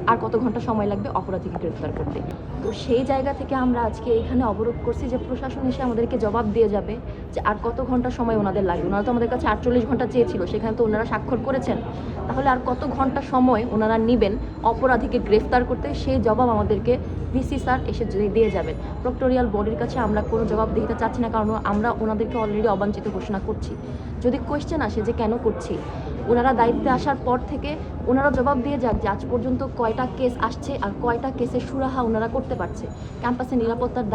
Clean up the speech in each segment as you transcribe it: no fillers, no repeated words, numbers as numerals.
আর কত ঘন্টা সময় লাগবে অপরাধীকে গ্রেফতার করতে। তো সেই জায়গা থেকে আমরা আজকে এখানে অবরোধ করছি যে প্রশাসন এসে আমাদেরকে জবাব দিয়ে যাবে যে আর কত ঘন্টা সময় ওনাদের লাগবে। ওনারা তো আমাদের কাছে 48 ঘন্টা চেয়েছিল, সেখানে তো ওনারা স্বাক্ষর করেছেন, তাহলে আর কত ঘন্টা সময় ওনারা নেবেন অপরাধীকে গ্রেফতার করতে, সেই জবাব আমাদেরকে ভিসি স্যার এসে দিয়ে যাবেন। প্রক্টোরিয়াল বডির কাছে আমরা কোনো জবাব দিতে চাচ্ছি না, কারণ আমরা ওনাদেরকে অলরেডি অবাঞ্ছিত ঘোষণা করছি। যদি কোয়েশ্চেন আসে যে কেন করছি, ওনারা দায়িত্বে আসার পর থেকে ওনারা জবাব দিয়ে যাক যে আজ পর্যন্ত কয়টা কেস আসছে আর কয়টা কেসের সুরাহা ওনারা করতে পারছে। ক্যাম্পাসে নিরাপত্তার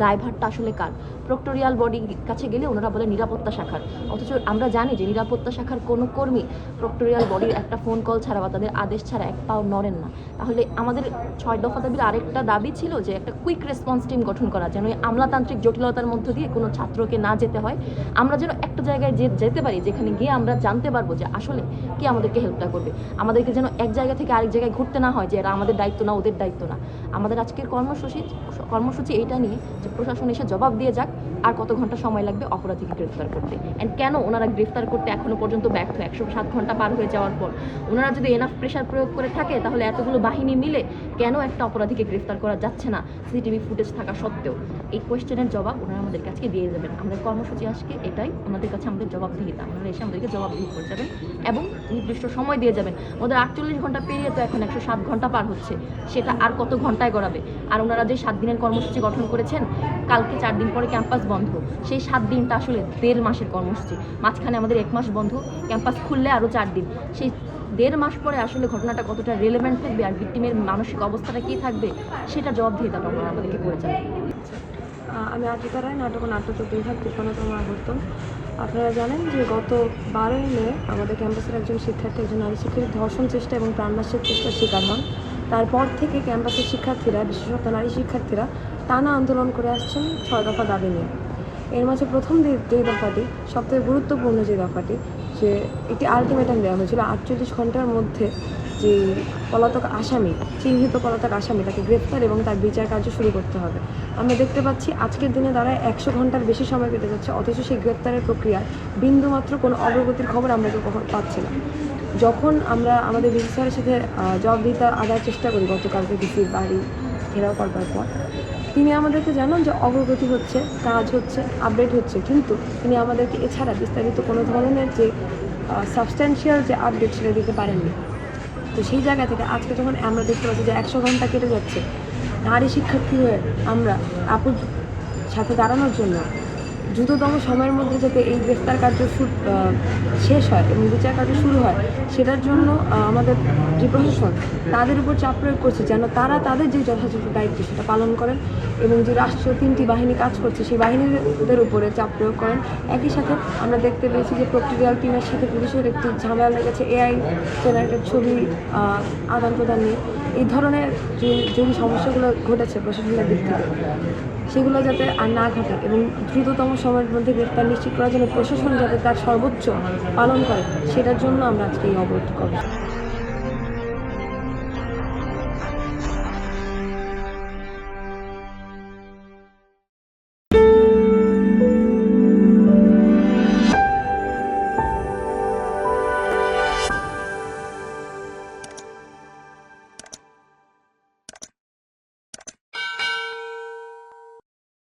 দায়ভারটা আসলে কার? প্রক্টোরিয়াল বডির কাছে গেলে ওনারা বলে নিরাপত্তা শাখার, অথচ আমরা জানি যে নিরাপত্তা শাখার কোনো কর্মী প্রক্টোরিয়াল বডির একটা ফোন কল ছাড়া বা তাদের আদেশ ছাড়া এক পাও নড়েন না। তাহলে আমাদের 6 দফা দাবির আরেকটা দাবি ছিল যে একটা কুইক রেসপন্স টিম গঠন করা, যেন এই আমলাতান্ত্রিক জটিলতার মধ্য দিয়ে কোনো ছাত্রকে না যেতে হয়। আমরা যেন একটা জায়গায় যেতে পারি যেখানে গিয়ে আমরা জানতে পারবো যে আসলে কি আমাদেরকে হেল্পটা করবে। আমাদেরকে যেন এক জায়গা থেকে আরেক জায়গায় ঘুরতে না হয় যে এরা আমাদের দায়িত্ব না, ওদের দায়িত্ব না। আমাদের আজকের কর্মসূচি এইটা নিয়ে যে প্রশাসন এসে জবাব দিয়ে যাক আর কত ঘন্টা সময় লাগবে অপরাধীকে গ্রেফতার করতে, অ্যান্ড কেন ওনারা গ্রেফতার করতে এখনো পর্যন্ত ব্যর্থ। 107 ঘন্টা পার হয়ে যাওয়ার পর ওনারা যদি এনাফ প্রেশার প্রয়োগ করে থাকে, তাহলে এতগুলো বাহিনী মিলে কেন একটা অপরাধীকে গ্রেফতার করা যাচ্ছে না সিসিটিভি ফুটেজ থাকা সত্ত্বেও? এই কোয়েশ্চেনের জবাব ওনারা আমাদের কাছে দিয়ে যাবেন। আমাদের কর্মসূচি আজকে এটাই, ওনাদের কাছে আমাদের জবাবদিহিতা। ওনারা এসে আমাদেরকে জবাবদিহি করে যাবেন এবং নির্দিষ্ট সময় দিয়ে যাবেন। ওদের 48 ঘন্টা পেরিয়ে তো এখন 107 ঘন্টা পার হচ্ছে, সেটা আর কত ঘন্টায় গড়াবে? আর ওনারা যে 7 দিনের কর্মসূচি গঠন করেছেন, কালকে 4 দিন পরে ক্যাম্পাস বন্ধ, সেই 7 দিনটা আসলে 1.5 মাসের কর্মসূচি। মাঝখানে আমাদের 1 মাস বন্ধ, ক্যাম্পাস খুললে আরও 4 দিন। সেই 1.5 মাস পরে আসলে ঘটনাটা কতটা রেলেভেন্ট থাকবে আর ভিক্টিমের মানসিক অবস্থাটা কী থাকবে, সেটা জবাবদিহিতা ওনারা আমাদেরকে করে যাবে। আমি আদ্রিতা রায়, নাটক ও নাট্যচক বিভাগ 53তম আবর্তন। আপনারা জানেন যে গত 12ই মে আমাদের ক্যাম্পাসের একজন শিক্ষার্থী, একজন নারী শিক্ষার্থী ধর্ষণ চেষ্টা এবং প্রাণনাশের চেষ্টার শিকার হন। তারপর থেকে ক্যাম্পাসের শিক্ষার্থীরা, বিশেষত নারী শিক্ষার্থীরা টানা আন্দোলন করে আসছেন 6 দফা দাবি নিয়ে। এর মাঝে প্রথম যে দফাটি, সবথেকে গুরুত্বপূর্ণ যে দফাটি, যে একটি আলটিমেটাম দেওয়া হয়েছিল 48 ঘন্টার মধ্যে যে পলাতক আসামি, চিহ্নিত পলাতক আসামি, তাকে গ্রেফতার এবং তার বিচার কার্য শুরু করতে হবে। আমরা দেখতে পাচ্ছি আজকের দিনে দাঁড়ায় 100 ঘন্টার বেশি সময় কেটে যাচ্ছে, অথচ সেই গ্রেফতারের প্রক্রিয়ার বিন্দুমাত্র কোনো অগ্রগতির খবর আমরা কখনো পাচ্ছি না। যখন আমরা আমাদের ভিসি স্যারের সাথে জবাবদিহিতা আদায়ের চেষ্টা করি গতকালকে ভিসির বাড়ি ঘেরাও করবার পর, তিনি আমাদেরকে জানান যে অগ্রগতি হচ্ছে, কাজ হচ্ছে, আপডেট হচ্ছে, কিন্তু তিনি আমাদেরকে এছাড়া বিস্তারিত কোনো ধরনের যে সাবস্ট্যান্সিয়াল যে আপডেট সেটা দিতে পারেননি। তো সেই জায়গা থেকে আজকে যখন আমরা দেখতে পাচ্ছি যে 100 ঘন্টা কেটে যাচ্ছে, নারী শিক্ষার্থী হয়ে আমরা আপুর সাথে দাঁড়ানোর জন্য দ্রুততম সময়ের মধ্যে যাতে এই গ্রেফতার কার্য শেষ হয় এবং বিচার কার্য শুরু হয়, সেটার জন্য আমাদের যে প্রশাসন তাদের উপর চাপ প্রয়োগ করছে যেন তারা তাদের যে যথাযথ দায়িত্ব সেটা পালন করেন এবং যে রাষ্ট্রীয় 3টি বাহিনী কাজ করছে সেই বাহিনীদের উপরে চাপ প্রয়োগ করেন। একই সাথে আমরা দেখতে পেয়েছি যে প্রক্টোরিয়াল টিমের সাথে পুলিশের একটি ঝামেলা লেগেছে এআই জেনারেটেড ছবি আদান প্রদান নিয়ে। এই ধরনের যে সমস্যাগুলো ঘটেছে প্রশাসনের দিক থেকে, সেগুলো যাতে আর না ঘটে এবং দ্রুততম সময়ের মধ্যে গ্রেফতার নিশ্চিত করার জন্য প্রশাসন যাতে তার সর্বোচ্চ পালন করে, সেটার জন্য আমরা আজকে এই অবরোধ করব।